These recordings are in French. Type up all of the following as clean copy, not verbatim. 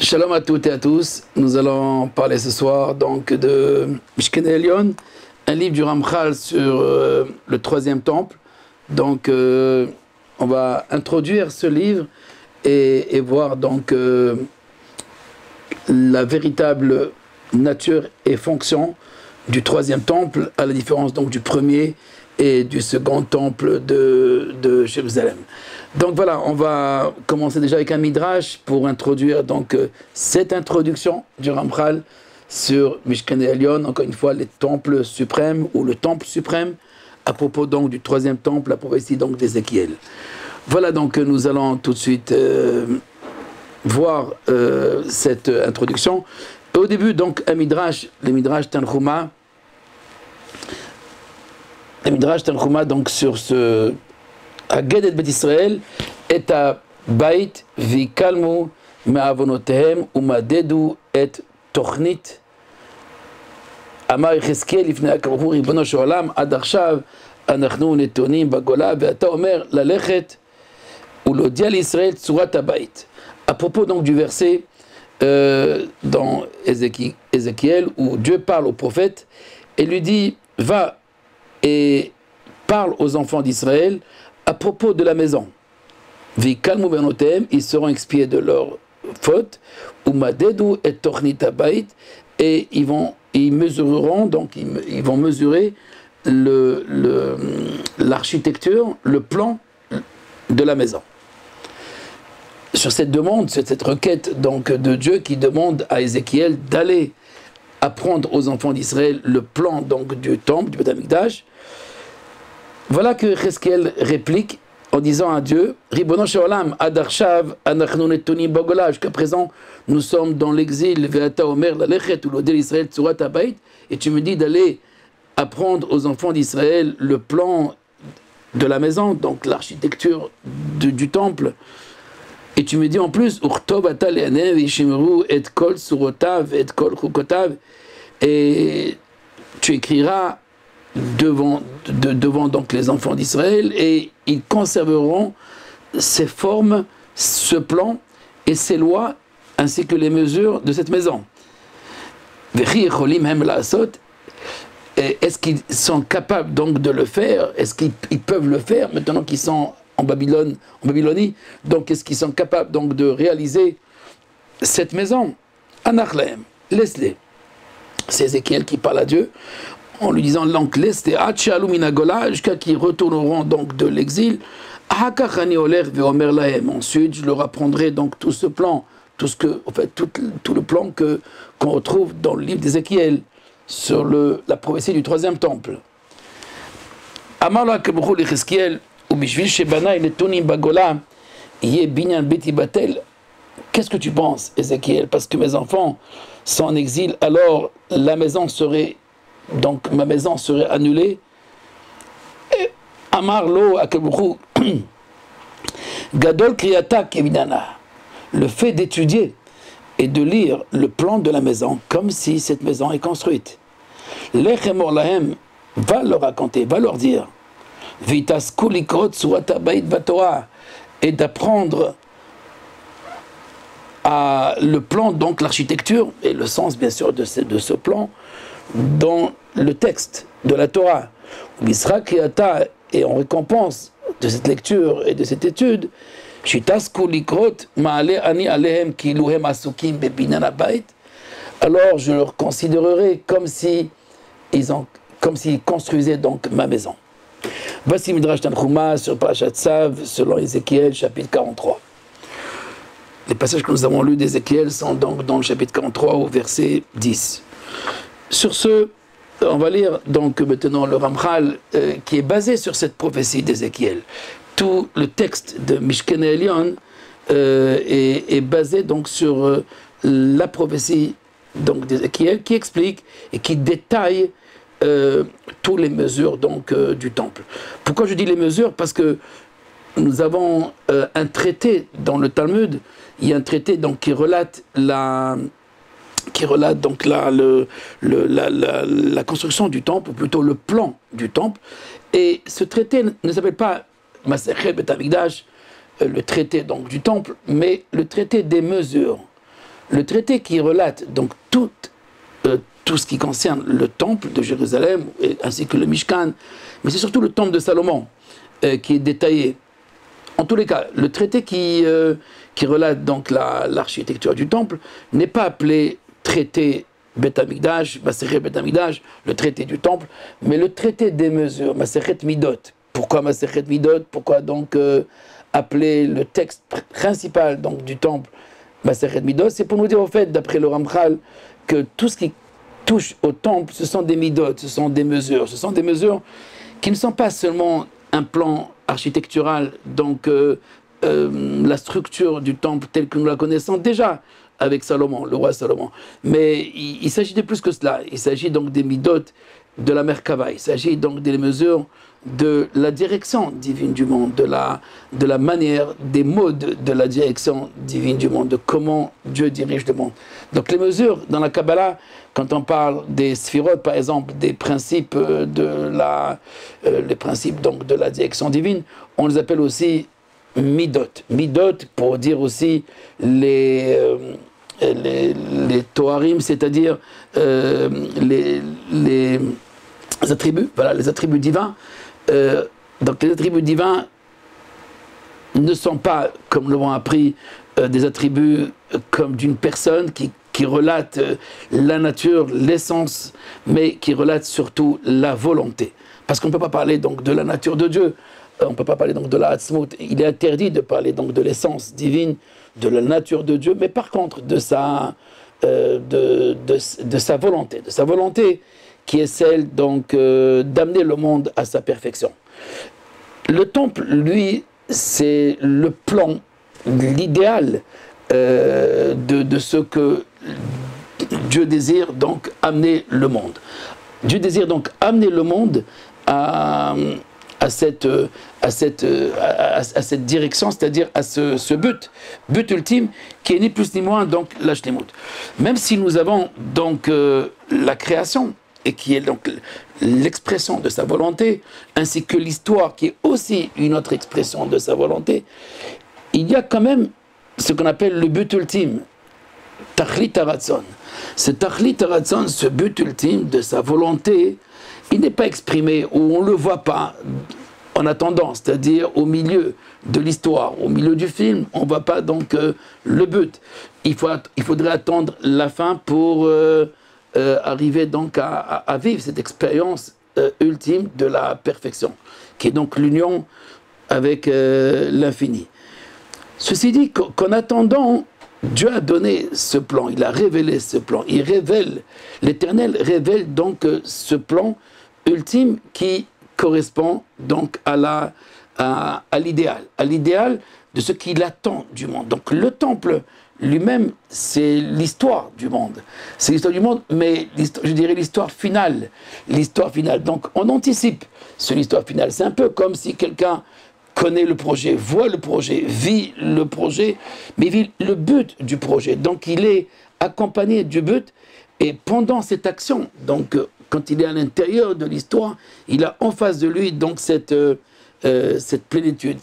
Shalom à toutes et à tous. Nous allons parler ce soir donc de Mishkene Elyon, un livre du Ramchal sur le troisième temple. Donc on va introduire ce livre et voir donc la véritable nature et fonction du troisième temple, à la différence donc du premier et du second temple de Jérusalem. Donc voilà, on va commencer déjà avec un midrash pour introduire donc cette introduction du Ramchal sur Mishkene Elyon, encore une fois les temples suprêmes ou le temple suprême, à propos donc du troisième temple, la prophétie donc d'Ézéchiel. Voilà, donc nous allons tout de suite voir cette introduction. Et au début donc un midrash, le midrash Tanchuma. Le midrash Tanchuma donc sur ce Agedet Bet Israël et à Bait Vikalmu Me'avonotehem Umadedu et Tochnit Amar Yechezkel Lifnei HaKadosh Ribono Shel Olam Ad Arshav Anachnu Netonim Bagola Ve'ata Omer Lalechet Ulodia l'Israël Tzurat HaBait. À propos donc du verset dans Ézéchiel où Dieu parle au prophète et lui dit va et parle aux enfants d'Israël à propos de la maison. Vikalmu benotem, ils seront expiés de leurs fautes. Umadedu et tochnit habayit, et ils mesureront, donc ils vont mesurer l'architecture, le plan de la maison. Sur cette demande, cette requête donc de Dieu qui demande à Ézéchiel d'aller apprendre aux enfants d'Israël le plan donc du temple, du Beth Amikdash. Voilà que Yechezkel réplique en disant à Dieu, Ribono Shel Olam, Ad Arshav, Anachnu Netonim Bagola, jusqu'à présent nous sommes dans l'exil, Ve'ata Omer Lalechet Ulodel Israël Tzurat HaBait, et tu me dis d'aller apprendre aux enfants d'Israël le plan de la maison, donc l'architecture du temple. Et tu me dis en plus, Urtov Ata Le'anev Yishmeru et Kol Surotav et Kol Chukotav, et tu écriras devant donc les enfants d'Israël et ils conserveront ces formes, ce plan et ces lois ainsi que les mesures de cette maison. Est-ce qu'ils sont capables donc de le faire? Est-ce qu'ils peuvent le faire maintenant qu'ils sont en Babylonie? Donc est-ce qu'ils sont capables donc de réaliser cette maison? Anachlem, laisse-les. C'est Ézéchiel qui parle à Dieu en lui disant donc laisse-les jusqu'à qu'ils retourneront donc de l'exil. Ensuite je leur apprendrai donc tout ce plan, tout le plan qu'on retrouve dans le livre d'Ézéchiel sur la prophétie du troisième temple. Qu'est-ce que tu penses, Ézéchiel? Parce que mes enfants sont en exil, alors la maison serait, donc ma maison serait annulée. Amar lo akebru Gadol kriyata kevidana. Le fait d'étudier et de lire le plan de la maison comme si cette maison est construite. Lechemor lahem, va leur raconter, va leur dire. Vitasku likrot surat habayit vatorah, et d'apprendre le plan, donc l'architecture et le sens bien sûr de ce plan dans le texte de la Torah. Et en récompense de cette lecture et de cette étude, alors je leur considérerai comme s'ils construisaient donc ma maison. Voici Midrash Tanchuma sur Parashat Tzav selon Ézéchiel chapitre 43. Les passages que nous avons lus d'Ézéchiel sont donc dans le chapitre 43 au verset 10. Sur ce, on va lire donc maintenant le Ramchal qui est basé sur cette prophétie d'Ézéchiel. Tout le texte de Mishkene Elyon est basé donc sur la prophétie d'Ézéchiel qui explique et qui détaille toutes les mesures donc du temple. Pourquoi je dis les mesures? Parce que nous avons un traité dans le Talmud. Il y a un traité donc qui relate donc la construction du temple, ou plutôt le plan du temple. Et ce traité ne s'appelle pas Masechet Bet Amikdash, le traité donc du temple, mais le traité des mesures Le traité qui relate donc tout ce qui concerne le temple de Jérusalem, ainsi que le Mishkan, mais c'est surtout le temple de Salomon qui est détaillé. En tous les cas, le traité qui relate donc l'architecture du temple n'est pas appelé traité Bet Hamikdash, Masechet Bet Hamikdash, le traité du temple, mais le traité des mesures, Masechet Midot. Pourquoi Masechet Midot? Pourquoi donc appeler le texte principal donc, du temple Masechet Midot? C'est pour nous dire au fait, d'après le Ramchal, que tout ce qui touche au temple, ce sont des Midot, ce sont des mesures. Ce sont des mesures qui ne sont pas seulement un plan architectural, donc la structure du temple telle que nous la connaissons déjà avec Salomon, le roi Salomon. Mais il s'agit de plus que cela. Il s'agit donc des midot de la Merkava. Il s'agit donc des mesures de la direction divine du monde, de la manière, des modes de la direction divine du monde, de comment Dieu dirige le monde. Donc les mesures dans la Kabbalah, quand on parle des sphirotes, par exemple, des principes les principes donc de la direction divine, on les appelle aussi midot. Midot pour dire aussi les toharim, c'est-à-dire les attributs, voilà, les attributs divins. Donc les attributs divins ne sont pas, comme nous l'avons appris, des attributs comme d'une personne qui relate la nature, l'essence, mais qui relate surtout la volonté. Parce qu'on ne peut pas parler donc de la nature de Dieu, on ne peut pas parler donc de la Hatzmout. Il est interdit de parler donc de l'essence divine, de la nature de Dieu, mais par contre de sa volonté qui est celle donc d'amener le monde à sa perfection. Le temple, lui, c'est le plan, l'idéal de ce que Dieu désire donc amener le monde. Dieu désire donc amener le monde à cette direction, c'est-à-dire à ce but ultime qui est ni plus ni moins donc la Shlemut. Même si nous avons donc la création et qui est donc l'expression de sa volonté, ainsi que l'histoire qui est aussi une autre expression de sa volonté, il y a quand même ce qu'on appelle le but ultime, Tachlit Haratzon. Ce Tachlit Haratzon, ce but ultime de sa volonté, il n'est pas exprimé ou on ne le voit pas en attendant, c'est-à-dire au milieu de l'histoire, au milieu du film, on ne voit pas donc le but. Il faudrait attendre la fin pour arriver donc à vivre cette expérience ultime de la perfection, qui est donc l'union avec l'infini. Ceci dit, qu'en attendant, Dieu a donné ce plan, il a révélé ce plan, l'Éternel révèle donc ce plan ultime qui correspond donc à l'idéal de ce qu'il attend du monde. Donc le temple lui-même, c'est l'histoire du monde. C'est l'histoire du monde, mais je dirais l'histoire finale. L'histoire finale. Donc on anticipe sur l'histoire finale. C'est un peu comme si quelqu'un connaît le projet, voit le projet, vit le projet, mais vit le but du projet. Donc il est accompagné du but, et pendant cette action, donc quand il est à l'intérieur de l'histoire, il a en face de lui donc cette plénitude,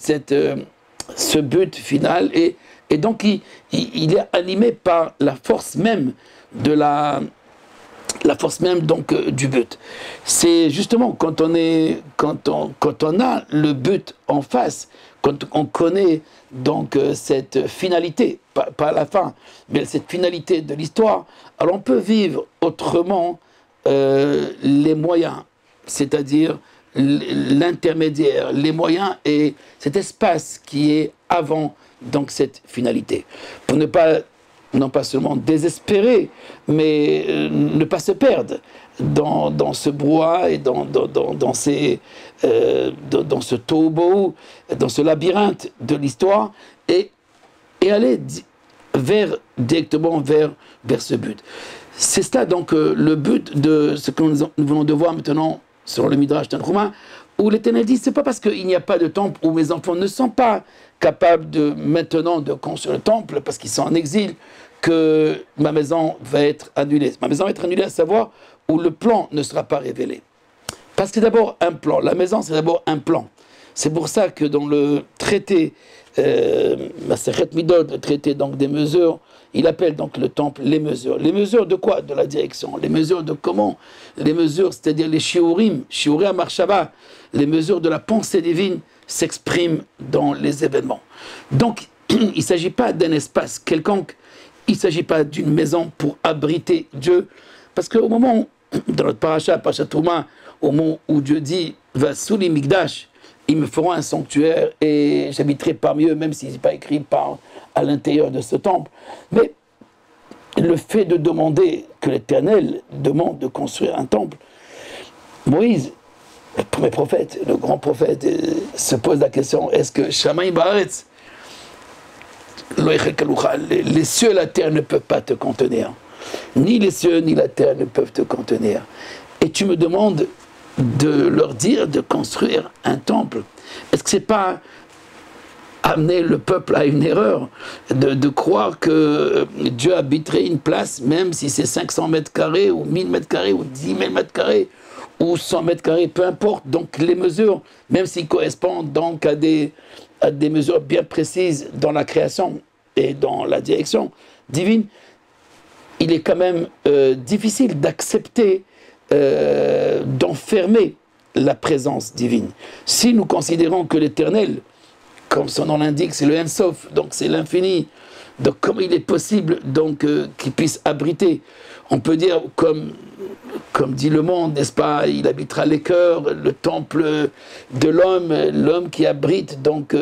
ce but final, et donc il est animé par la force même de la force même donc du but. C'est justement quand on a le but en face, quand on connaît donc cette finalité, pas la fin, mais cette finalité de l'histoire, alors on peut vivre autrement les moyens, c'est-à-dire l'intermédiaire, les moyens et cet espace qui est avant donc cette finalité. Pour ne pas, non pas seulement désespérer, mais ne pas se perdre dans ce brouhaha et dans ce tohubohu, dans ce labyrinthe de l'histoire, et aller directement vers ce but. C'est cela donc le but de ce que nous venons de voir maintenant sur le Midrash Tanchuma, où l'Éternel dit, c'est pas parce qu'il n'y a pas de temple où mes enfants ne sont pas capables maintenant de construire le temple parce qu'ils sont en exil que ma maison va être annulée. Ma maison va être annulée, à savoir où le plan ne sera pas révélé. Parce que c'est d'abord un plan. La maison, c'est d'abord un plan. C'est pour ça que dans le traité Masechet Midot, le traité donc des mesures, il appelle donc le temple les mesures. Les mesures de quoi? De la direction. Les mesures de comment? Les mesures, c'est-à-dire les shiurim, shiurei marshava, les mesures de la pensée divine s'expriment dans les événements. Donc, il ne s'agit pas d'un espace quelconque, il ne s'agit pas d'une maison pour abriter Dieu, parce qu'au moment, dans notre paracha, Parashat Trouma, au moment où Dieu dit « Va sous les Migdash », ils me feront un sanctuaire et j'habiterai parmi eux, même s'il n'est pas écrit à l'intérieur de ce temple. Mais le fait de demander que l'Éternel demande de construire un temple, Moïse, le premier prophète, le grand prophète, se pose la question, est-ce que Shamaïm Baaretz, les cieux et la terre ne peuvent pas te contenir. Ni les cieux ni la terre ne peuvent te contenir. Et tu me demandes de leur dire de construire un temple. Est-ce que c'est pas amener le peuple à une erreur de croire que Dieu habiterait une place, même si c'est 500 mètres carrés, ou 1000 mètres carrés, ou 10 000 mètres carrés, ou 100 mètres carrés, peu importe. Donc les mesures, même s'ils correspondent donc à des mesures bien précises dans la création et dans la direction divine, il est quand même difficile d'accepter, d'enfermer la présence divine. Si nous considérons que l'Éternel, comme son nom l'indique, c'est le Ensof, donc c'est l'infini, donc comment il est possible donc qu'il puisse abriter, on peut dire comme dit le monde, n'est-ce pas, il habitera les cœurs, le temple de l'homme qui abrite donc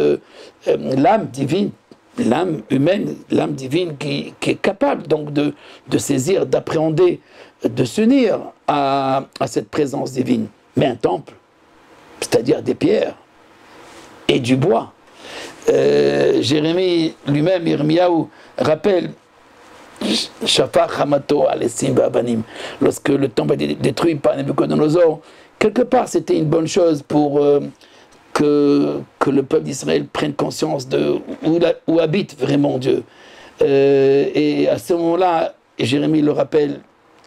l'âme divine, l'âme humaine, l'âme divine qui est capable donc de saisir, d'appréhender, de s'unir à cette présence divine. Mais un temple, c'est-à-dire des pierres et du bois. Jérémie lui-même, Yirmiyahu, rappelle lorsque le temple a été détruit par Nabucodonosor, quelque part c'était une bonne chose pour que le peuple d'Israël prenne conscience de où habite vraiment Dieu. Et à ce moment-là, Jérémie le rappelle,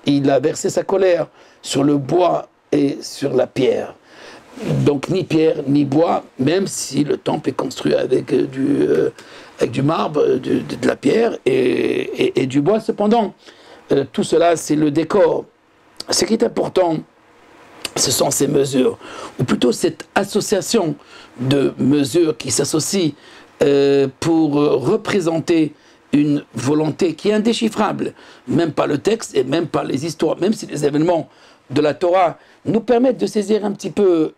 il a versé sa colère sur le bois et sur la pierre. Donc ni pierre ni bois, même si le temple est construit avec du marbre, de la pierre et du bois. Cependant, tout cela, c'est le décor. Ce qui est important, ce sont ces mesures, ou plutôt cette association de mesures qui s'associent pour représenter une volonté qui est indéchiffrable, même par le texte et même par les histoires, même si les événements de la Torah nous permettent de saisir un petit peu,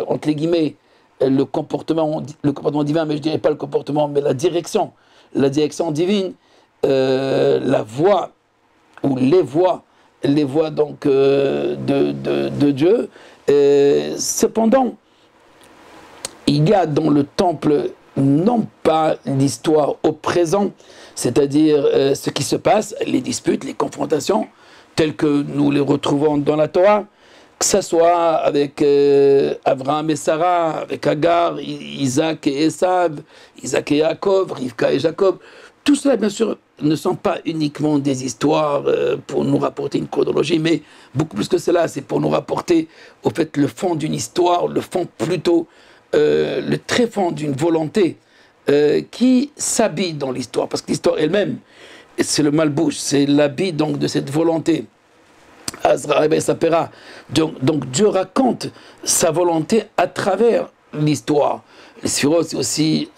entre les guillemets, le comportement divin, mais je ne dirais pas le comportement, mais la direction divine, la voix, ou les voix donc de Dieu. Cependant, il y a dans le temple non pas l'histoire au présent, c'est-à-dire ce qui se passe, les disputes, les confrontations, telles que nous les retrouvons dans la Torah, que ce soit avec Abraham et Sarah, avec Agar, Isaac et Esav, Isaac et Jacob, Rivka et Jacob. Tout cela, bien sûr, ne sont pas uniquement des histoires pour nous rapporter une chronologie, mais beaucoup plus que cela, c'est pour nous rapporter, au fait, le fond d'une histoire, le fond plutôt, le très fond d'une volonté qui s'habille dans l'histoire. Parce que l'histoire elle-même, c'est le malbouche, c'est l'habit donc de cette volonté. Azra et Sapera. Donc Dieu raconte sa volonté à travers l'histoire. Les Sphirot, c'est aussi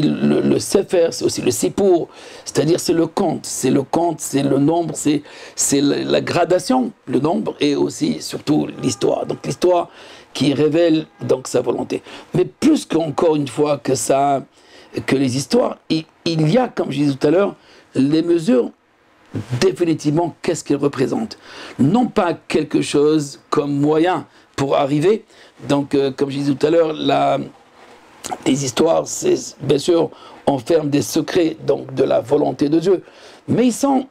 le Sefer, c'est aussi le Sipour, c'est-à-dire c'est le compte, c'est le nombre, c'est la gradation, le nombre, et aussi surtout l'histoire. Donc l'histoire qui révèle donc sa volonté. Mais plus qu'encore une fois que les histoires, il y a, comme je disais tout à l'heure, les mesures. Définitivement, qu'est-ce qu'elles représentent? Non pas quelque chose comme moyen pour arriver. Donc, comme je disais tout à l'heure, les histoires, bien sûr, enferment des secrets donc, de la volonté de Dieu. Mais ils sont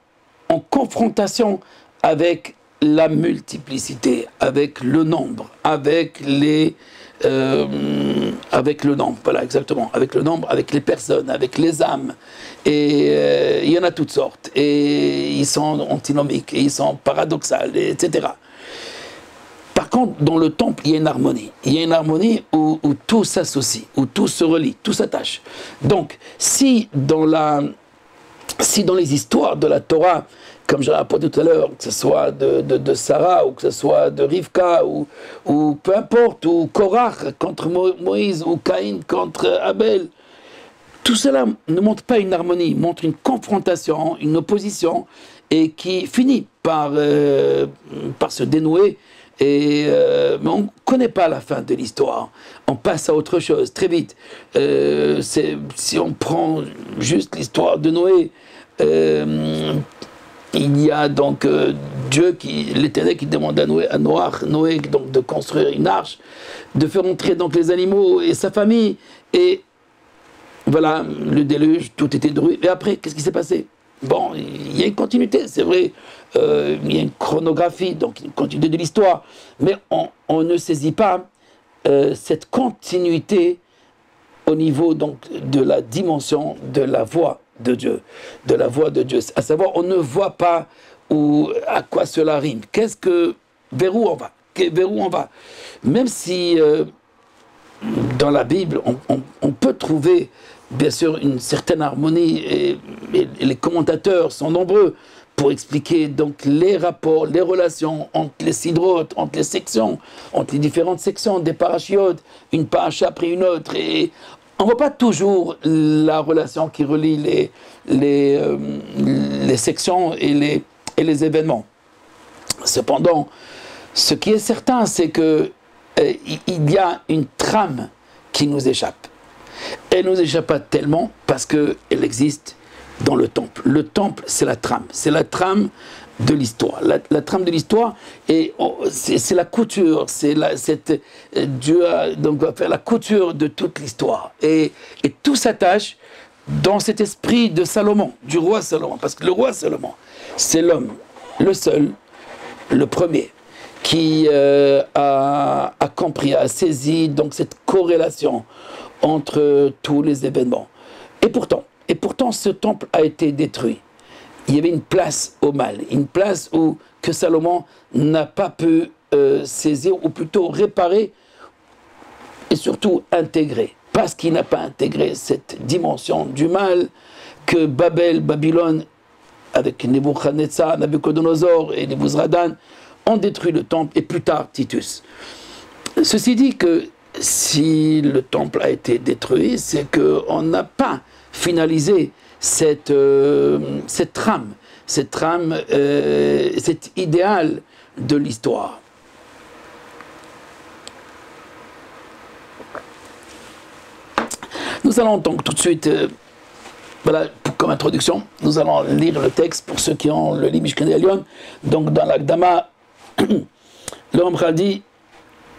en confrontation avec la multiplicité, avec le nombre, avec le nombre, voilà exactement, avec le nombre, avec les personnes, avec les âmes, et il y en a toutes sortes, et ils sont antinomiques, et ils sont paradoxales, etc. Par contre, dans le temple, il y a une harmonie. Il y a une harmonie où tout s'associe, où tout se relie, tout s'attache. Donc, si dans les histoires de la Torah, comme j'ai rapporté tout à l'heure, que ce soit de Sarah, ou que ce soit de Rivka, ou peu importe, ou Korach contre Moïse, ou Caïn contre Abel, tout cela ne montre pas une harmonie, montre une confrontation, une opposition, et qui finit par se dénouer. Mais on ne connaît pas la fin de l'histoire. On passe à autre chose très vite. Si on prend juste l'histoire de Noé, il y a donc l'Éternel qui demande à Noé donc, de construire une arche, de faire entrer donc les animaux et sa famille, et voilà, le déluge, tout était détruit. Et après, qu'est-ce qui s'est passé? Bon, il y a une continuité, c'est vrai, il y a une chronographie, donc une continuité de l'histoire, mais on ne saisit pas cette continuité au niveau donc de la dimension de la voix de Dieu, à savoir, on ne voit pas à quoi cela rime, vers où on va, même si dans la Bible, on peut trouver bien sûr une certaine harmonie, et les commentateurs sont nombreux pour expliquer donc les rapports, les relations entre les sidrotes, entre les sections, entre les différentes sections des parachiotes, une paracha après une autre, et on ne voit pas toujours la relation qui relie les sections et les événements. Cependant, ce qui est certain, c'est que il y a une trame qui nous échappe. Elle ne nous échappe pas tellement parce qu'elle existe dans le temple. Le temple, c'est la trame de l'histoire. La trame de l'histoire, c'est la couture, Dieu va faire la couture de toute l'histoire. Et tout s'attache dans cet esprit de Salomon, du roi Salomon. Parce que le roi Salomon, c'est l'homme, le seul, le premier, qui a compris, a saisi donc cette corrélation entre tous les événements. Et pourtant, ce temple a été détruit. Il y avait une place au mal, une place que Salomon n'a pas pu saisir, ou plutôt réparer, et surtout intégrer. Parce qu'il n'a pas intégré cette dimension du mal que Babylone, avec Nebuchadnezzar, Nabucodonosor et Nebuzaradan, ont détruit le temple, et plus tard Titus. Ceci dit que si le temple a été détruit, c'est qu'on n'a pas finalisé cette trame, cet idéal de l'histoire. Nous allons donc tout de suite, voilà, comme introduction, nous allons lire le texte pour ceux qui ont le livre Mishkan Elyon. Donc dans l'Akdama, le Ramchal dit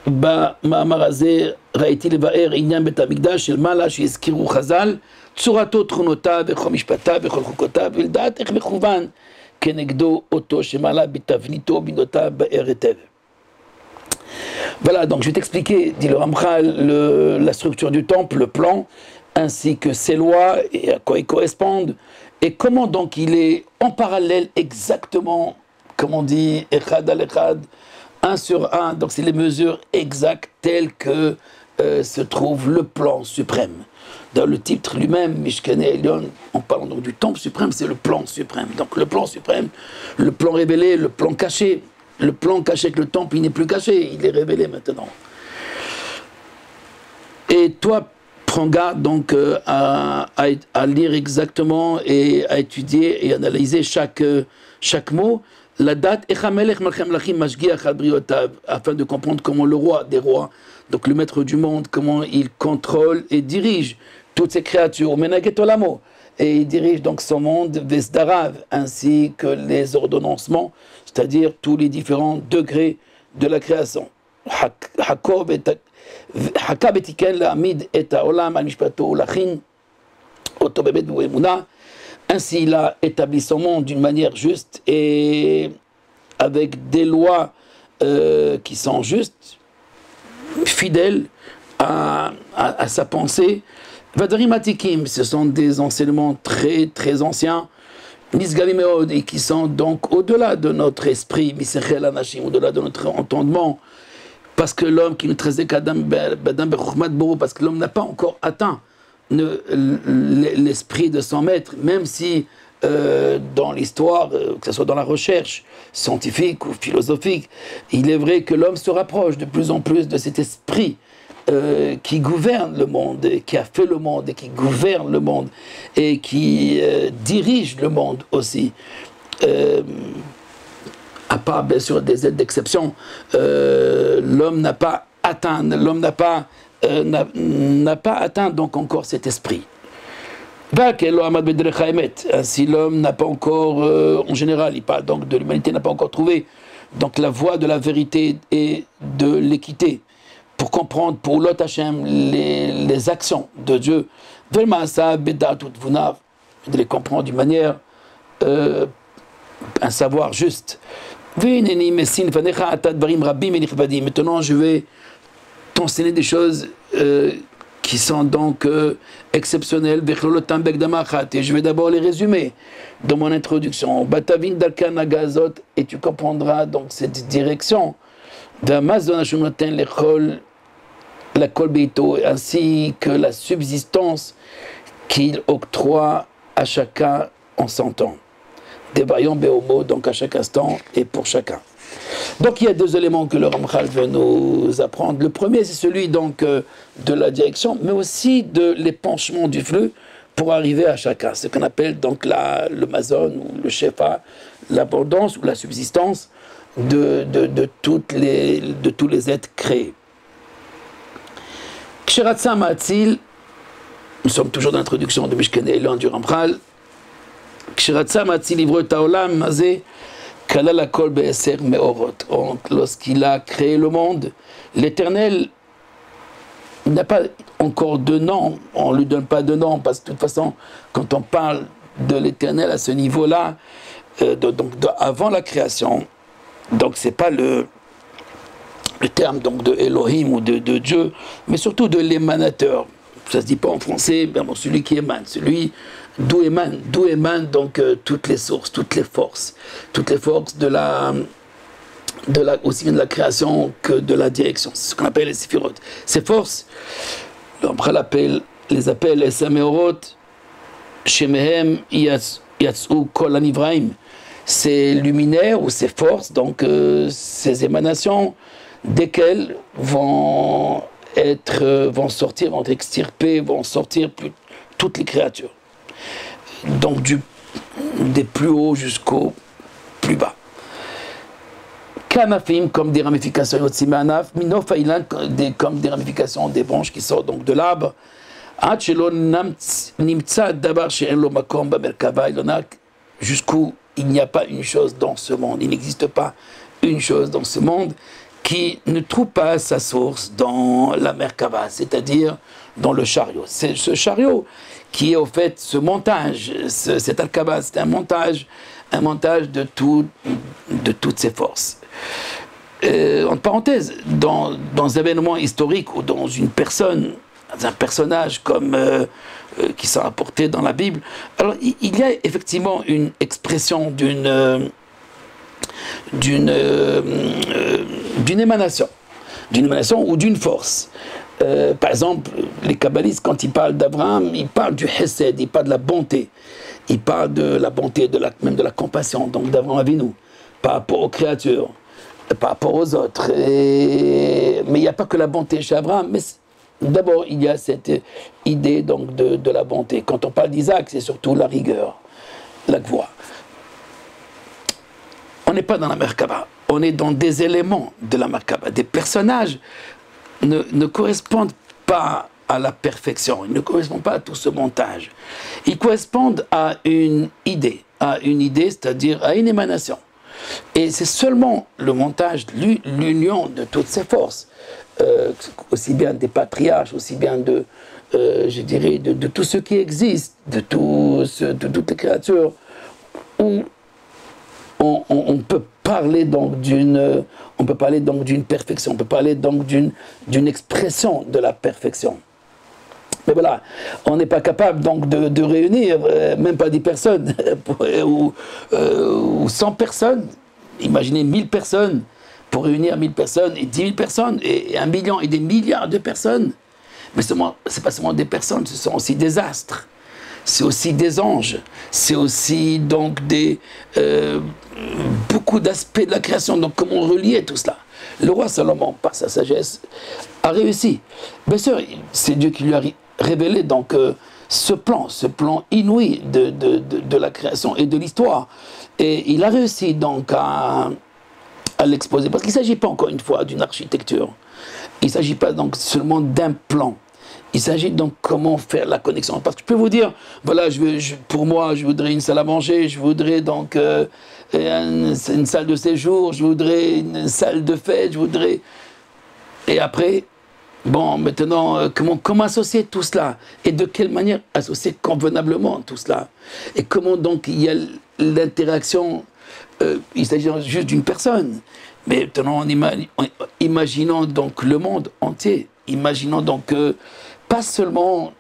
במאמר הזה ראיתי לבאר עניין בית המקדש של מעלה שהזכירו חז"ל, צורתו, תכונותיו וכל משפטיו וכל חוקותיו, ולדעת איך מכוון כנגדו אותו שמעלה בתבניתו ובמילותיו באר היטב. Voilà, donc je vais t'expliquer, dit le Ramchal, la structure du temple, le plan, ainsi que ses lois et à quoi ils correspondent, et comment donc il est en parallèle exactement, comme on dit, echad al echad, un sur un, donc c'est les mesures exactes telles que se trouve le plan suprême. Dans le titre lui-même, Mishkan Elyon, en parlant donc du temple suprême, c'est le plan suprême. Donc le plan suprême, le plan révélé, le plan caché que le temple, il n'est plus caché, il est révélé maintenant. Et toi, prends garde donc à lire exactement et à étudier et analyser chaque mot. La date, afin de comprendre comment le roi des rois, donc le maître du monde, comment il contrôle et dirige toutes ces créatures, et il dirige donc son monde, Vesdarav, ainsi que les ordonnancements, c'est-à-dire tous les différents degrés de la création. Ainsi, il a établi son monde d'une manière juste et avec des lois qui sont justes, fidèles à sa pensée. Vadarim Atikim, ce sont des enseignements très très anciens, Nisgalimeod, et qui sont donc au-delà de notre esprit, Misechel Anashim, au-delà de notre entendement. parce que l'homme qui nous traite parce que l'homme n'a pas encore atteint l'esprit de son maître, même si dans l'histoire, que ce soit dans la recherche scientifique ou philosophique, il est vrai que l'homme se rapproche de plus en plus de cet esprit qui gouverne le monde, et qui a fait le monde, et qui gouverne le monde, et qui dirige le monde aussi. À part bien sûr des aides d'exception, l'homme n'a pas atteint, n'a pas atteint donc encore cet esprit. Ainsi l'homme n'a pas encore, en général, il parle donc de l'humanité, n'a pas encore trouvé donc la voie de la vérité et de l'équité pour comprendre pour Lot Hashem les actions de Dieu, de les comprendre d'une manière, un savoir juste. Maintenant je vais t'enseigner des choses qui sont donc exceptionnelles, et je vais d'abord les résumer dans mon introduction. Et tu comprendras donc cette direction, ainsi que la subsistance qu'il octroie à chacun en son temps. Débaillons Béomo, donc à chaque instant et pour chacun. Donc il y a deux éléments que le Ramchal veut nous apprendre. Le premier, c'est celui donc de la direction, mais aussi de l'épanchement du flux pour arriver à chacun. Ce qu'on appelle donc le mazon ou le shefa, l'abondance ou la subsistance de tous les êtres créés. Ksheratsa Ma'atzil, nous sommes toujours dans l'introduction de Mishkene Elon du Ramchal. Lorsqu'il a créé le monde, l'Éternel n'a pas encore de nom, on ne lui donne pas de nom, parce que de toute façon, quand on parle de l'Éternel à ce niveau-là, avant la création, donc c'est pas le terme donc de Elohim ou de Dieu, mais surtout de l'émanateur. Ça se dit pas en français, mais bon, celui qui émane, celui d'où émanent donc toutes les sources, toutes les forces aussi bien de la création que de la direction. C'est ce qu'on appelle les séphiroth. Ces forces, l'Amchal les appelle les Sameorot, Shemehem Yatsou Kol Anivraim. Ces luminaires ou ces forces, donc ces émanations, desquelles vont sortir, vont être extirpées, vont sortir toutes les créatures. Donc des plus hauts jusqu'au plus bas. Kanafim, comme des ramifications, comme des ramifications des branches qui sortent donc de l'arbre. Jusqu'où il n'y a pas une chose dans ce monde, il n'existe pas une chose dans ce monde qui ne trouve pas sa source dans la Merkava, c'est-à-dire dans le chariot. C'est ce chariot qui est au fait ce montage, cet Al-Kaba, c'est un montage de toutes ces forces. En parenthèse, dans un événement historique ou dans une personne, un personnage comme qui sont rapportés dans la Bible, alors il y a effectivement une expression d'une émanation ou d'une force. Par exemple, les kabbalistes, quand ils parlent d'Abraham, ils parlent du Hesed, ils parlent de la bonté. Ils parlent de la bonté, même de la compassion, donc d'Abraham Avinu, par rapport aux créatures, par rapport aux autres. Mais il n'y a pas que la bonté chez Abraham, mais d'abord, il y a cette idée donc, de la bonté. Quand on parle d'Isaac, c'est surtout la rigueur, la gvoie. On n'est pas dans la Merkaba, on est dans des éléments de la Merkaba. Des personnages ne correspondent pas à la perfection, ils ne correspondent pas à tout ce montage. Ils correspondent à une idée, c'est-à-dire à une émanation. Et c'est seulement le montage, l'union de toutes ces forces, aussi bien des patriarches, aussi bien je dirais, de tout ce qui existe, de toutes les créatures, où on peut parler donc d'une perfection, on peut parler donc d'une expression de la perfection. Mais voilà, on n'est pas capable donc de réunir même pas 10 personnes ou 100 personnes, imaginez 1000 personnes pour réunir 1000 personnes et 10 000 personnes et 1 million et des milliards de personnes. Mais ce n'est pas seulement des personnes, ce sont aussi des astres. C'est aussi des anges. C'est aussi donc beaucoup d'aspects de la création. Donc comment relier tout cela? Le roi Salomon, par sa sagesse, a réussi. Bien sûr, c'est Dieu qui lui a révélé donc ce plan inouï de la création et de l'histoire. Et il a réussi donc à l'exposer. Parce qu'il ne s'agit pas encore une fois d'une architecture. Il ne s'agit pas donc seulement d'un plan. Il s'agit donc comment faire la connexion. Parce que je peux vous dire, voilà, pour moi, je voudrais une salle à manger, je voudrais donc une salle de séjour, je voudrais une salle de fête, je voudrais... Et après, bon, maintenant, comment associer tout cela? Et de quelle manière associer convenablement tout cela? Et comment donc il y a l'interaction, il s'agit juste d'une personne. Mais maintenant, imaginons donc le monde entier. Imaginons donc pas seulement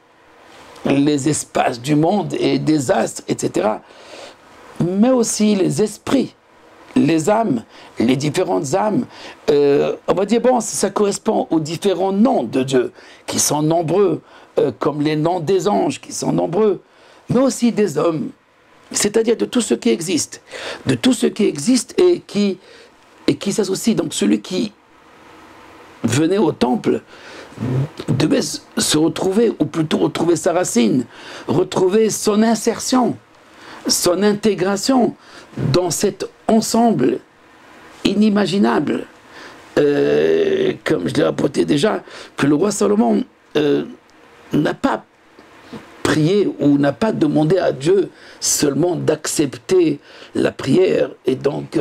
les espaces du monde et des astres, etc., mais aussi les esprits, les âmes, les différentes âmes. On va dire, bon, ça correspond aux différents noms de Dieu, qui sont nombreux, comme les noms des anges, qui sont nombreux, mais aussi des hommes, c'est-à-dire de tout ce qui existe, et qui s'associe. Donc celui qui venait au temple devait se retrouver, ou plutôt retrouver sa racine, retrouver son insertion, son intégration dans cet ensemble inimaginable. Comme je l'ai rapporté déjà, que le roi Salomon n'a pas prié ou n'a pas demandé à Dieu seulement d'accepter la prière et donc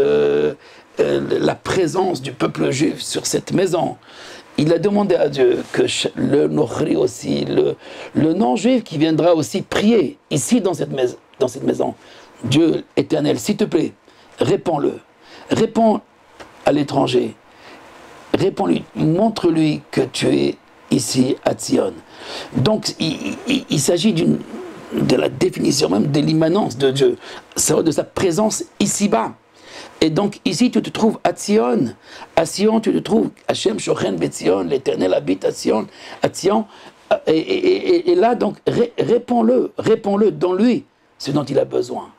la présence du peuple juif sur cette maison. Il a demandé à Dieu que le Nochri aussi, le non-juif qui viendra aussi prier ici dans cette maison. Dieu éternel, s'il te plaît, réponds-le. Réponds à l'étranger. Réponds-lui, montre-lui que tu es ici à Tzion. Donc, il s'agit de la définition même de l'immanence de Dieu, de sa présence ici-bas. Et donc, ici, tu te trouves à Tzion. À Sion, tu te trouves Hachem Shochen Betzion, l'Éternel habite à Sion. Et là, donc, réponds-le dans lui, ce dont il a besoin.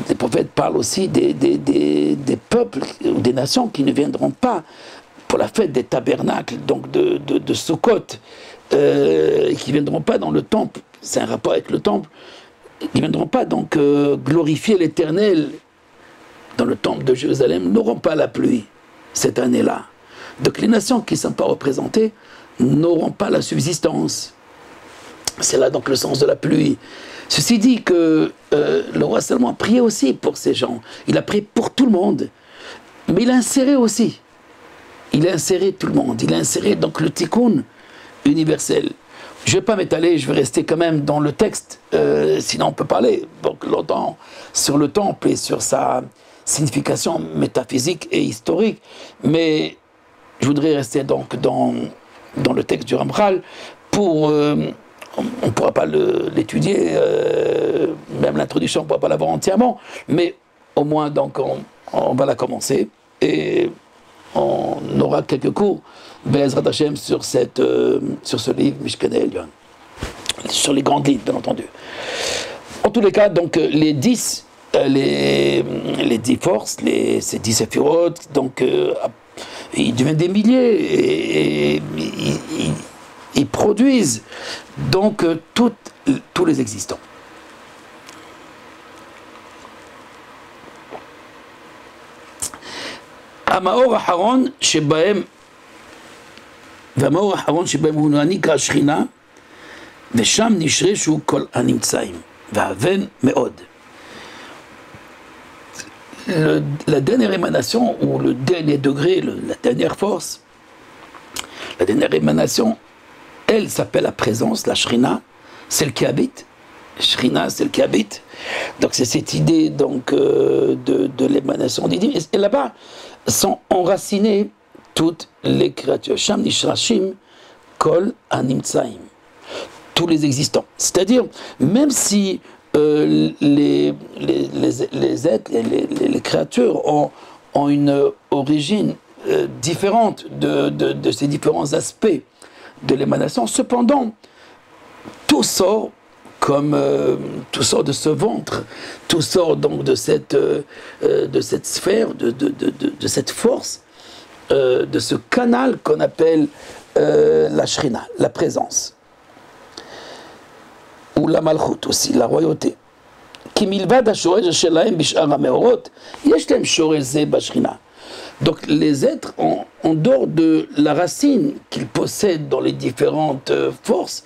Les prophètes parlent aussi des peuples, des nations qui ne viendront pas pour la fête des tabernacles, donc de Sukkot, qui ne viendront pas dans le temple, c'est un rapport avec le temple, qui ne viendront pas donc glorifier l'Éternel dans le temple de Jérusalem, n'auront pas la pluie cette année-là. Donc les nations qui ne sont pas représentées n'auront pas la subsistance. C'est là donc le sens de la pluie. Ceci dit que le roi Salomon a prié aussi pour ces gens. Il a prié pour tout le monde. Mais il a inséré aussi. Il a inséré tout le monde. Il a inséré donc le tikkun universel. Je ne vais pas m'étaler, je vais rester quand même dans le texte, sinon on peut parler donc longtemps sur le temple et sur sa signification métaphysique et historique. Mais je voudrais rester donc dans le texte du Ramchal pour... on ne pourra pas l'étudier, même l'introduction, on ne pourra pas l'avoir entièrement, mais au moins donc on va la commencer et on aura quelques cours Be'ezrat Hashem sur ce livre Mishkanei Elyon, sur les grandes lignes, bien entendu. En tous les cas, donc les 10 forces, ces 10 séphiroth, donc ils deviennent des milliers et ils produisent donc tous les existants. המאור האחרון שבהם, והמאור האחרון שבהם הוא נקרא השכינה, ושם נשרשו כל הנמצאים, והבן מאוד. La dernière émanation, ou le dernier degré, la dernière force, la dernière émanation, elle s'appelle la présence, la Shrina, celle qui habite. Shrina, celle qui habite. Donc c'est cette idée donc, de l'émanation divine. Et là-bas sont enracinées toutes les créatures. Sham nishrashim kol animtsaim. Tous les existants. C'est-à-dire, même si les êtres, les créatures ont ont une origine différente de ces différents aspects de l'émanation. Cependant, tout sort comme tout sort de ce ventre, tout sort donc de cette sphère, de cette force, de ce canal qu'on appelle la Shrina, la présence. Ou la Malchut aussi, la royauté. Donc les êtres, en dehors de la racine qu'ils possèdent dans les différentes forces,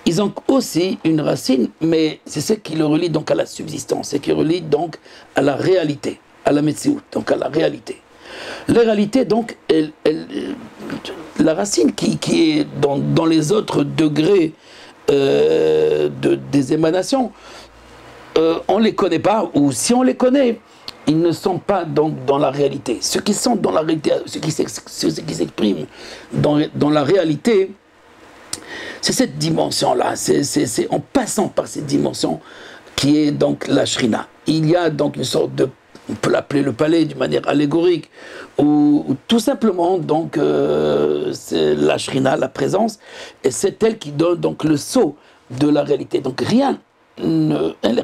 ils ont aussi une racine, mais c'est ce qui le relie donc à la subsistance, c'est qui relie donc à la réalité, à la Metsiout, donc à la réalité. La réalité, donc, la racine qui est dans les autres degrés des émanations, on ne les connaît pas, ou si on les connaît, ils ne sont pas donc dans la réalité. Ceux qui sont dans la réalité, ceux qui s'expriment dans la réalité, c'est cette dimension-là, c'est en passant par cette dimension qui est donc la Shrina. Il y a donc une sorte de, on peut l'appeler le palais d'une manière allégorique, ou tout simplement donc c'est la Shrina, la présence, et c'est elle qui donne donc le saut de la réalité. Donc rien, il n'y a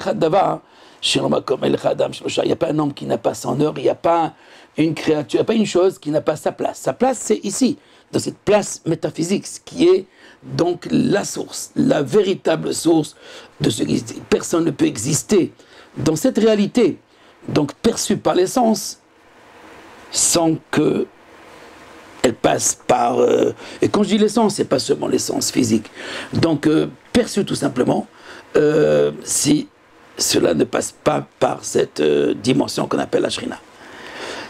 pas un homme qui n'a pas son heure, il n'y a pas une créature, il n'y a pas une chose qui n'a pas sa place. Sa place, c'est ici, dans cette place métaphysique, qui est donc la source, la véritable source de ce qui existe. Personne ne peut exister dans cette réalité, donc perçue par l'essence, sans que elle passe par... et quand je dis l'essence, c'est pas seulement l'essence physique. Donc, perçue tout simplement, si cela ne passe pas par cette dimension qu'on appelle la Shrina.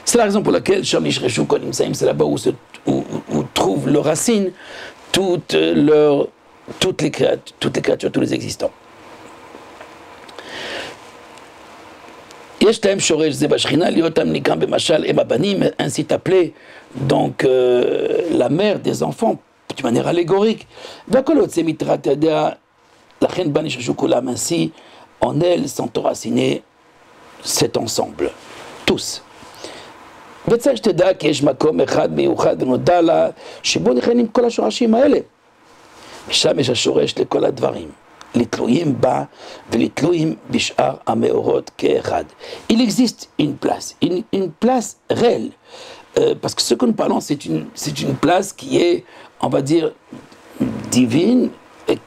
C'est la raison pour laquelle Shamish Reshu Konim Saim, c'est là-bas où trouvent leurs racines toutes les créatures, tous les existants. Ainsi appelée donc la mère des enfants de manière allégorique. Ainsi en elle sont enracinés cet ensemble, tous. וצריך שתדע כי יש מקום אחד מיוחד ונודע לה שבו נכללים כל השורשים האלה. ושם יש השורש לכל הדברים, לתלויים בה ולתלויים בשאר המאורות כאחד. Il existe une place réelle, parce que ce que nous parlons, c'est une place qui est, on va dire, divine,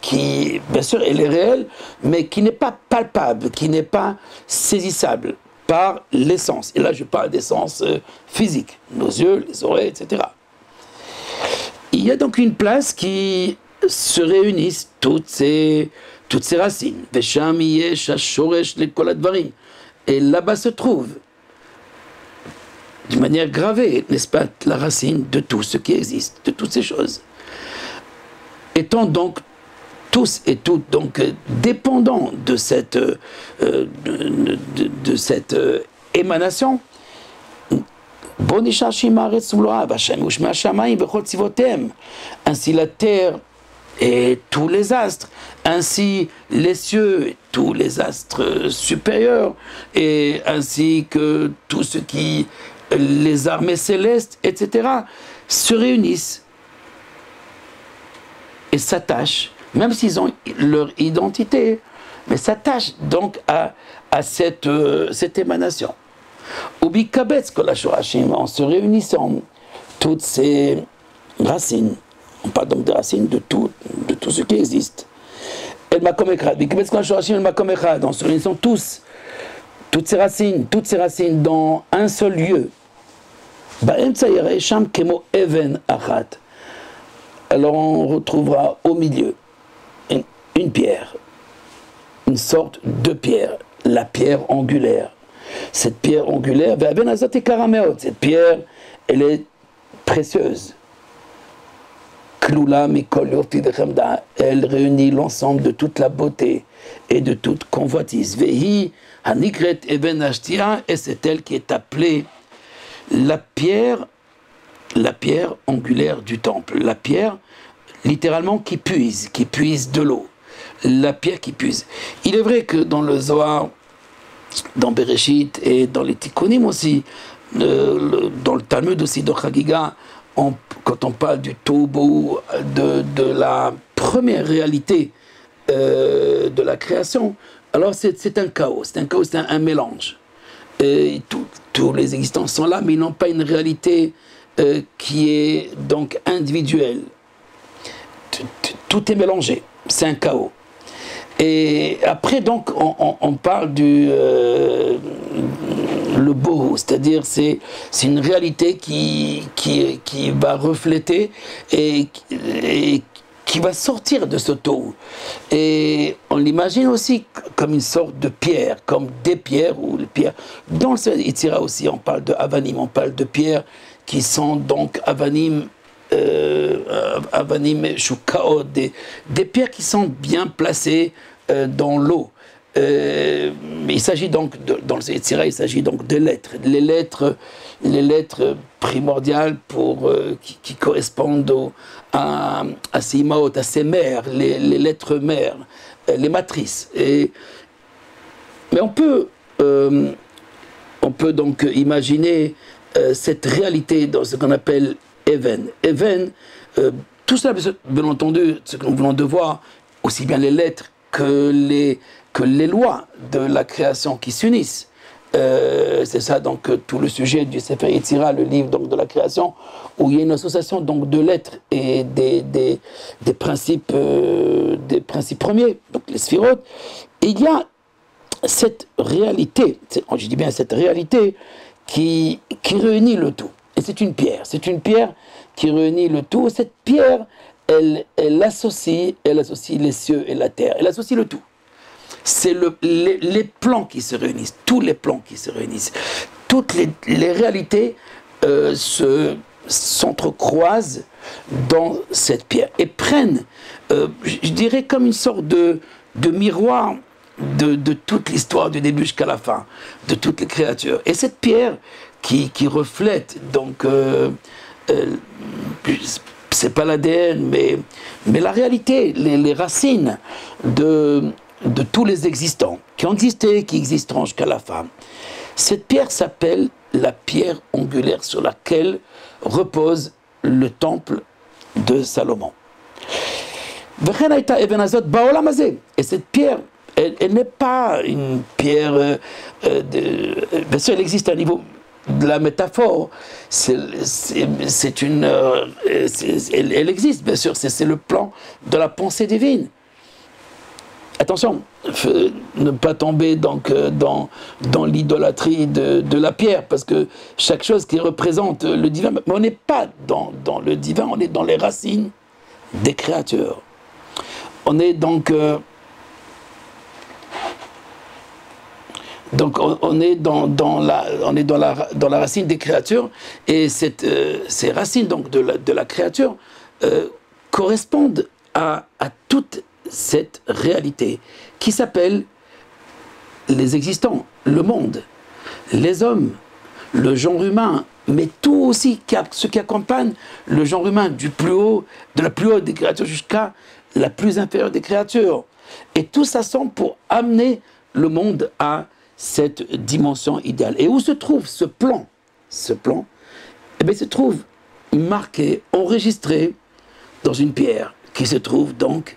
qui, bien sûr, elle est réelle, mais qui n'est pas palpable, qui n'est pas saisissable par l'essence. Et là, je parle d'essence physique, nos yeux, les oreilles, etc. Il y a donc une place qui se réunissent toutes ces racines. Et là-bas se trouve, d'une manière gravée, n'est-ce pas, la racine de tout ce qui existe, de toutes ces choses. Étant donc tous et toutes donc dépendants de cette émanation, ainsi la terre et tous les astres, ainsi les cieux et tous les astres supérieurs, et ainsi que tout ce qui, les armées célestes, etc., se réunissent et s'attachent, même s'ils ont leur identité, mais s'attachent donc à cette émanation. En se réunissant, toutes ces racines, on parle donc des racines de tout ce qui existe. En se réunissant toutes ces racines dans un seul lieu. Alors on retrouvera au milieu une pierre, une sorte de pierre, la pierre angulaire. Cette pierre angulaire, cette pierre, elle est précieuse. Elle réunit l'ensemble de toute la beauté et de toute convoitise. Et c'est elle qui est appelée la pierre angulaire du temple. La pierre, littéralement, qui puise de l'eau. La pierre qui puise. Il est vrai que dans le Zohar, dans Bereshit et dans les Tikkunim aussi, dans le Talmud aussi de Chagiga, quand on parle du Tohu, de la première réalité de la création, alors c'est un chaos, c'est un mélange. Et tous les existants sont là, mais ils n'ont pas une réalité qui est donc individuelle. Tout est mélangé, c'est un chaos. Et après, donc, on parle du le bohu, c'est-à-dire c'est une réalité qui va refléter et qui va sortir de ce tohu. Et on l'imagine aussi comme une sorte de pierre, comme des pierres ou les pierres. Dans le Sefer Yetzirah aussi, on parle de avanim, on parle de pierres qui sont donc avanim shukaot, des pierres qui sont bien placées dans l'eau. Mais il s'agit donc, dans le Yetzirah, il s'agit donc de lettres. Les lettres primordiales qui correspondent à ces imaot, à ces mères, les lettres mères, les matrices. Mais on peut donc imaginer cette réalité dans ce qu'on appelle Even. Even, tout cela, bien entendu, ce que nous venons de voir, aussi bien les lettres que les lois de la création qui s'unissent. C'est ça donc tout le sujet du Sefer Yetzirah, le livre donc, de la création, où il y a une association donc, de lettres et des principes premiers, donc les sphirotes. Et il y a cette réalité, je dis bien cette réalité, qui réunit le tout. Et c'est une pierre qui réunit le tout. Cette pierre, elle associe les cieux et la terre. Elle associe le tout. C'est les plans qui se réunissent, tous les plans qui se réunissent. Toutes les réalités s'entrecroisent dans cette pierre et prennent, je dirais, comme une sorte de miroir de toute l'histoire du début jusqu'à la fin, de toutes les créatures. Et cette pierre qui reflète, donc, c'est pas l'ADN, mais la réalité, les racines de tous les existants, qui ont existé, qui existeront jusqu'à la fin. Cette pierre s'appelle la pierre angulaire sur laquelle repose le temple de Salomon. Et cette pierre, elle n'est pas une pierre, bien sûr elle existe à niveau de la métaphore, elle existe bien sûr, c'est le plan de la pensée divine. Attention, ne pas tomber donc dans l'idolâtrie de la pierre, parce que chaque chose qui représente le divin, mais on n'est pas dans le divin, on est dans les racines des créatures. On est donc on est dans la racine des créatures, et ces racines donc de la créature correspondent à toute cette réalité qui s'appelle les existants, le monde, les hommes, le genre humain, mais tout aussi ce qui accompagne le genre humain, de la plus haute des créatures jusqu'à la plus inférieure des créatures. Et tout ça semble pour amener le monde à cette dimension idéale. Et où se trouve ce plan? Eh bien, il se trouve marqué, enregistré dans une pierre, qui se trouve donc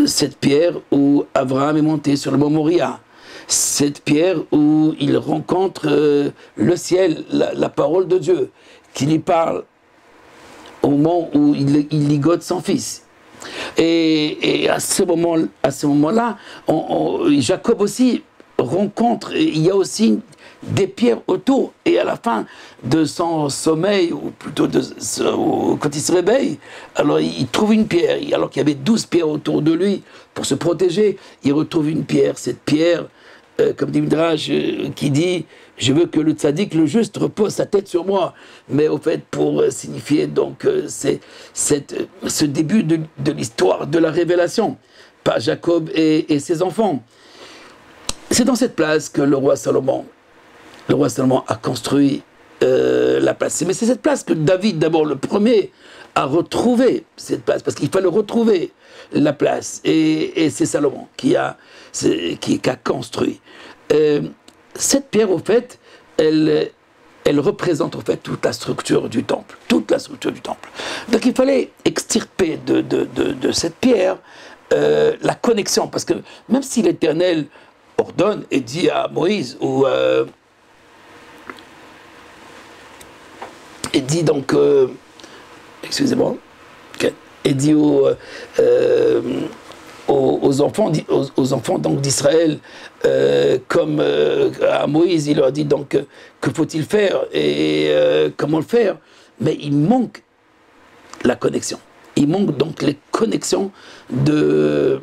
cette pierre où Abraham est monté sur le mont Moria, cette pierre où il rencontre le ciel, la parole de Dieu, qui lui parle au moment où il ligote son fils. Et à ce moment-là, Jacob aussi rencontre, il y a aussi des pierres autour, et à la fin de son sommeil, ou plutôt quand il se réveille, alors il trouve une pierre, alors qu'il y avait 12 pierres autour de lui pour se protéger, il retrouve une pierre, cette pierre, comme dit Midrash, qui dit « Je veux que le tzaddik, le juste, repose sa tête sur moi », mais au fait pour signifier donc ce début de l'histoire de la révélation par Jacob et ses enfants. C'est dans cette place que le roi Salomon a construit la place. Mais c'est cette place que David, d'abord le premier, a retrouvé cette place, parce qu'il fallait retrouver la place. Et c'est Salomon qui a construit. Cette pierre, au fait, elle elle représente en fait toute la structure du temple. Toute la structure du temple. Donc il fallait extirper de cette pierre la connexion. Parce que même si l'Éternel ordonne et dit à Moïse, ou et dit donc, excusez-moi, et dit aux enfants donc d'Israël, comme à Moïse, il leur dit donc que faut-il faire et comment le faire, mais il manque la connexion. Il manque donc les connexions de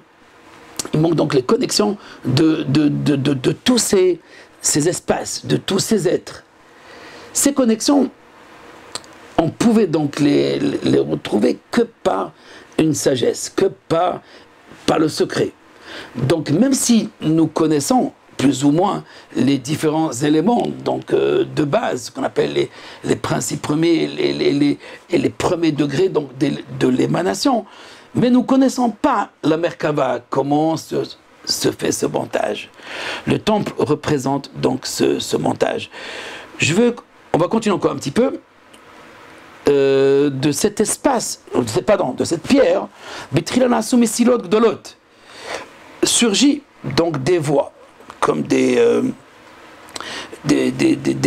tous ces espaces, de tous ces êtres. Ces connexions, on pouvait donc les retrouver que par une sagesse, que par le secret. Donc même si nous connaissons plus ou moins les différents éléments donc, de base, qu'on appelle les principes premiers et les premiers degrés donc, de l'émanation, mais nous ne connaissons pas la Merkava, comment se fait ce montage. Le temple représente donc ce montage. On va continuer encore un petit peu. De cet espace, de cette pierre, surgit donc des voies, comme des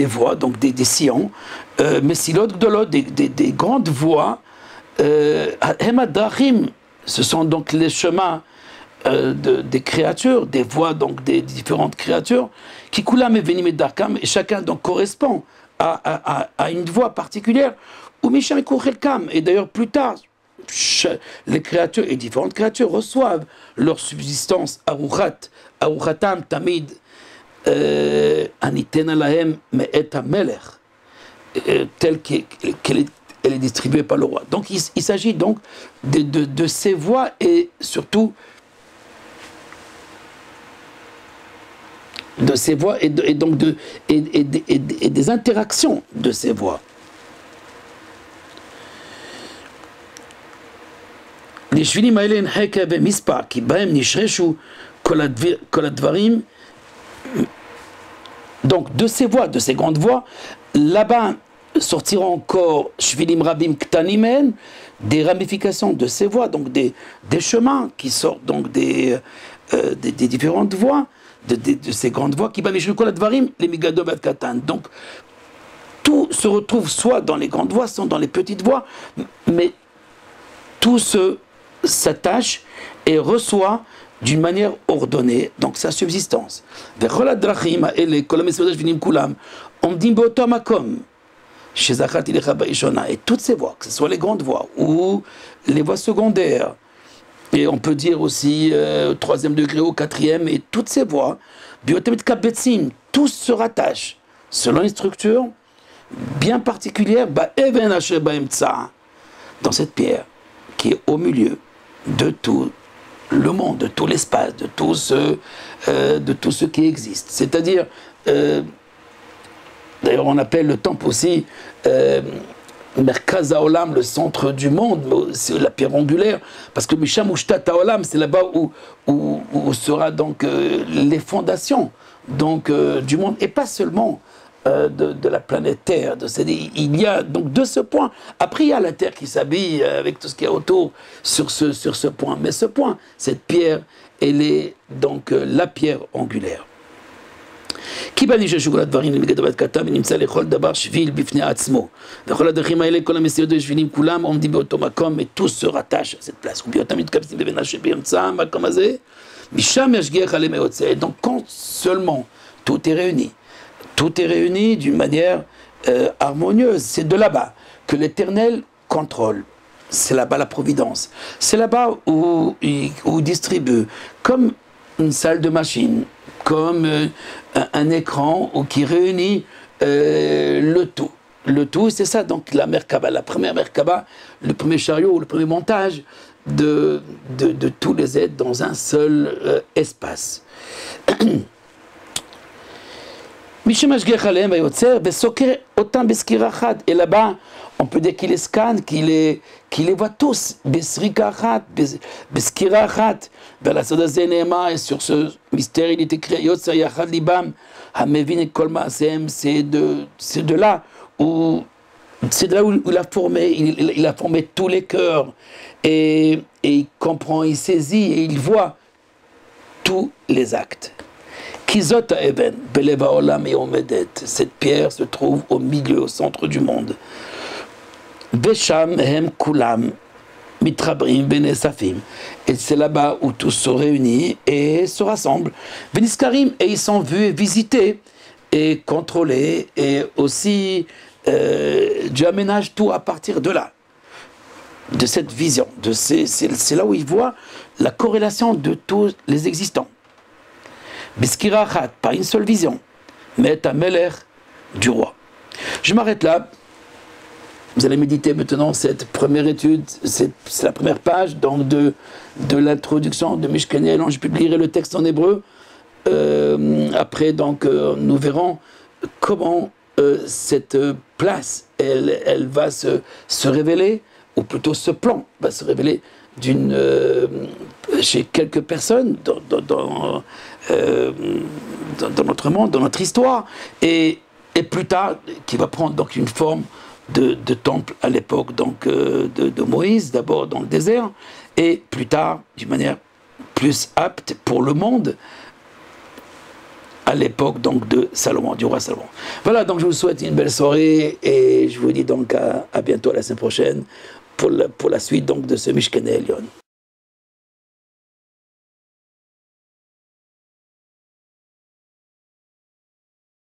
voies, donc des sillons, mesilot gdolot, des grandes voies, hemadachim, ce sont donc les chemins des créatures, des voies donc des différentes créatures, qui koulam et venim et darkam, et chacun donc correspond à une voie particulière. Et d'ailleurs, plus tard, les créatures et différentes créatures reçoivent leur subsistance aruchatam tamid aniten alahem me'et hamelech, telle qu'elle est distribuée par le roi. Donc il s'agit donc de ces voies et surtout de ces voies et donc des interactions de ces voies. Les shvilim האלה הם חקר במספר, כי בהם נשרשו כל הדברים. Donc de ces voies, de ces grandes voies, là-bas sortiront encore shvilim rabim ktanimen, des ramifications de ces voies, donc des chemins qui sortent donc des différentes voies, de ces grandes voies, qui bam kol advarim les migado vat katan. Donc tout se retrouve soit dans les grandes voies, soit dans les petites voies, mais tout s'attache et reçoit d'une manière ordonnée donc sa subsistance. Et toutes ces voies, que ce soit les grandes voies ou les voies secondaires, et on peut dire aussi au troisième degré, au quatrième, et toutes ces voies, tous se rattachent selon une structure bien particulière, dans cette pierre qui est au milieu de tout le monde, de tout l'espace, de tout ce qui existe. C'est-à-dire, d'ailleurs on appelle le temple aussi Merkaz Haolam, le centre du monde, c'est la pierre angulaire, parce que Misham Ushtat Haolam, c'est là-bas où sera donc les fondations donc, du monde, et pas seulement de la planète Terre. Il y a donc de ce point. Après, il y a la Terre qui s'habille avec tout ce qu'il y a autour sur ce point. Mais ce point, cette pierre, elle est donc la pierre angulaire. Et tous se rattachent à cette place. Donc quand seulement tout est réuni d'une manière harmonieuse. C'est de là-bas que l'Éternel contrôle. C'est là-bas la providence. C'est là-bas où il distribue, comme une salle de machine, comme un écran qui réunit le tout. Le tout, c'est ça, donc la Merkaba, la première Merkaba, le premier chariot, le premier montage de tous les êtres dans un seul espace. Et là-bas, on peut dire qu'il les scanne, qu'il les voit tous. Et sur ce mystère, il est écrit Hamevin et Kolma, c'est de là où il a formé, il a formé tous les cœurs et il comprend, il saisit et il voit tous les actes. Kizot Even, Beleva Olam et Omedet, cette pierre se trouve au milieu, au centre du monde. Vesham Hem Kulam, Mitrabrim Benesafim, et c'est là-bas où tous se réunissent et se rassemblent. Veniskarim, et ils sont vus et visités et contrôlés, et aussi Dieu aménage tout à partir de là, de cette vision. C'est là où il voit la corrélation de tous les existants. Biskira Khat, pas une seule vision, mais à Meler du roi. Je m'arrête là. Vous allez méditer maintenant cette première étude, c'est la première page donc de l'introduction de Mishkenei Elon. Je publierai le texte en hébreu. Après, donc, nous verrons comment cette place, elle va se révéler, ou plutôt ce plan va se révéler chez quelques personnes dans notre monde, dans notre histoire, et plus tard, qui va prendre donc une forme de temple à l'époque donc de Moïse, d'abord dans le désert, et plus tard, d'une manière plus apte pour le monde, à l'époque donc de Salomon, du roi Salomon. Voilà, donc je vous souhaite une belle soirée, et je vous dis donc à bientôt, à la semaine prochaine, pour la suite donc de ce Mishkenei Elyon.